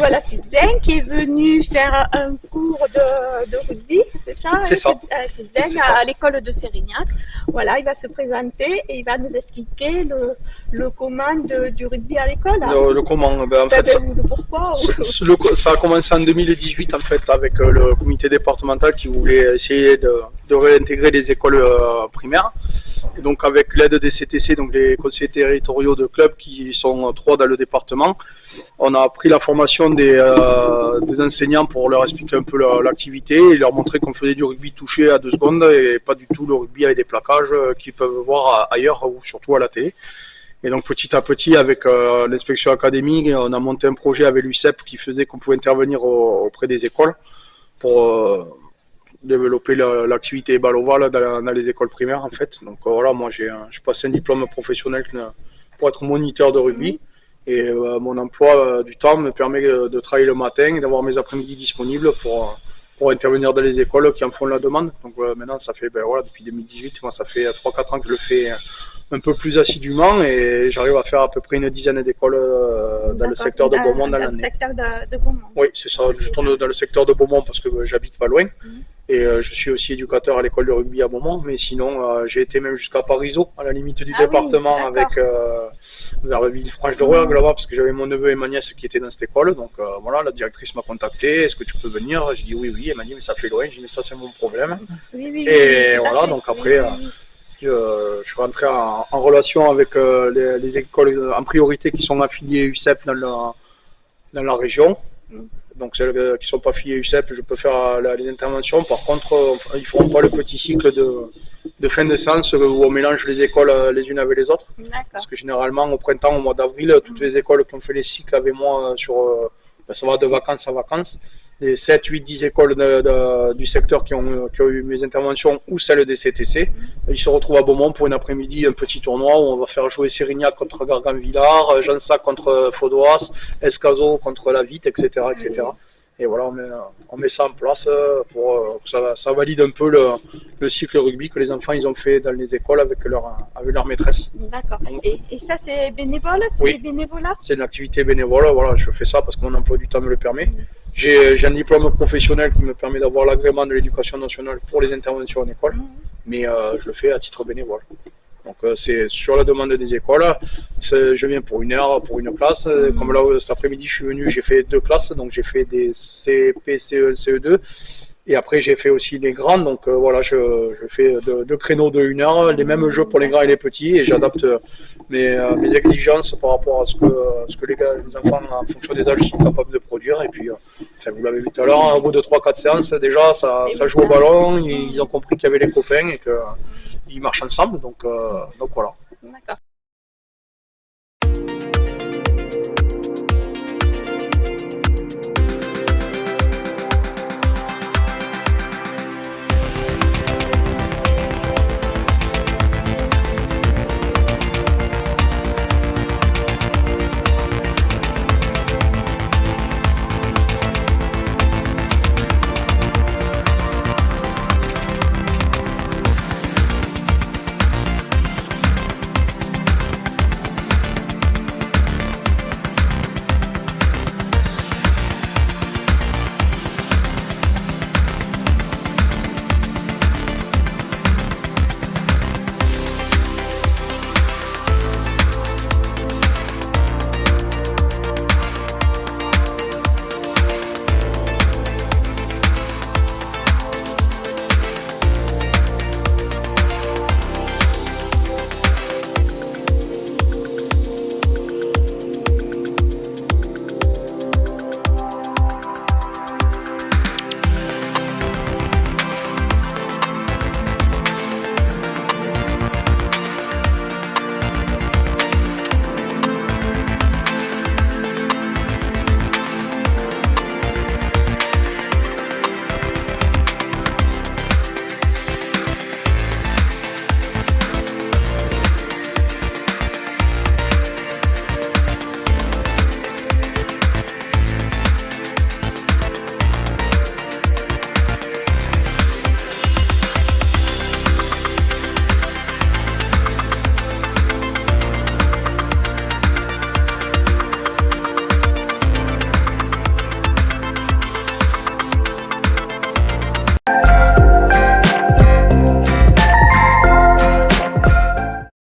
voilà Sylvain qui est venu faire un cours de rugby, c'est ça? C'est ça. Sylvain C'est ça. à l'école de Sérignac. Voilà, il va se présenter et il va nous expliquer le comment du rugby à l'école. Le comment, ben, en fait, Le pourquoi. ça a commencé en 2018 en fait avec le comité départemental qui voulait essayer de réintégrer les écoles primaires. Et donc avec l'aide des CTC, donc les conseillers territoriaux de clubs qui sont 3 dans le département, on a pris la formation des enseignants pour leur expliquer un peu l'activité et leur montrer qu'on faisait du rugby touché à 2 secondes et pas du tout le rugby avec des plaquages qu'ils peuvent voir ailleurs ou surtout à la télé. Et donc petit à petit, avec l'inspection académique, on a monté un projet avec l'UICEP qui faisait qu'on pouvait intervenir auprès des écoles pour développer l'activité balle ovale dans les écoles primaires en fait. Donc voilà, moi j'ai passé un diplôme professionnel pour être moniteur de rugby. Et mon emploi du temps me permet de travailler le matin et d'avoir mes après-midi disponibles pour intervenir dans les écoles qui en font la demande. Donc maintenant, ça fait, voilà, depuis 2018, moi ça fait 3-4 ans que je le fais un peu plus assidûment et j'arrive à faire à peu près une dizaine d'écoles dans le secteur de Beaumont dans l'année. Dans le secteur de Beaumont. Oui, c'est ça. Je tourne dans le secteur de Beaumont parce que j'habite pas loin. Et je suis aussi éducateur à l'école de rugby à Beaumont, mais sinon j'ai été même jusqu'à Parisot, à la limite du département, avec vers Villefranche-de-Rouergue là-bas, parce que j'avais mon neveu et ma nièce qui étaient dans cette école. Donc voilà, la directrice m'a contacté, est-ce que tu peux venir? J'ai dit oui, oui. Elle m'a dit mais ça fait loin. J'ai dit mais ça c'est mon problème. Et voilà, donc après je suis rentré en relation avec les écoles en priorité qui sont affiliées UCEP dans la région. Donc celles qui ne sont pas affiliées UCEP, je peux faire les interventions. Par contre, ils ne feront pas le petit cycle de fin de séance où on mélange les écoles les unes avec les autres. Parce que généralement, au printemps, au mois d'avril, toutes les écoles qui ont fait les cycles avec moi ça va de vacances à vacances. Les 7, 8, 10 écoles du secteur qui ont eu mes interventions ou celles des CTC, ils se retrouvent à Beaumont pour une après-midi, un petit tournoi où on va faire jouer Sérignac contre Gargan-Villars, Jansac contre Faudoas, Escazo contre La Vitte, etc. etc. Et voilà, on met ça en place pour que ça valide un peu le cycle rugby que les enfants ils ont fait dans les écoles avec leur maîtresse. D'accord. Et ça, c'est bénévole? Oui. C'est bénévolat? C'est une activité bénévole. Voilà, je fais ça parce que mon emploi du temps me le permet. J'ai un diplôme professionnel qui me permet d'avoir l'agrément de l'éducation nationale pour les interventions en école, mais je le fais à titre bénévole. Donc c'est sur la demande des écoles. Je viens pour 1 heure, pour une classe. Comme là, cet après-midi, je suis venu, j'ai fait 2 classes. Donc j'ai fait des CP, CE1, CE2. Et après, j'ai fait aussi les grands. Donc voilà, je fais 2 créneaux de 1 heure, les mêmes jeux pour les grands et les petits. Et j'adapte mes exigences par rapport à ce que les enfants, en fonction des âges, sont capables de produire. Et puis, vous l'avez vu tout à l'heure, au bout de 3-4 séances, déjà, ça joue au ballon. Ils ont compris qu'il y avait les copains et qu'ils marchent ensemble. Donc voilà. D'accord.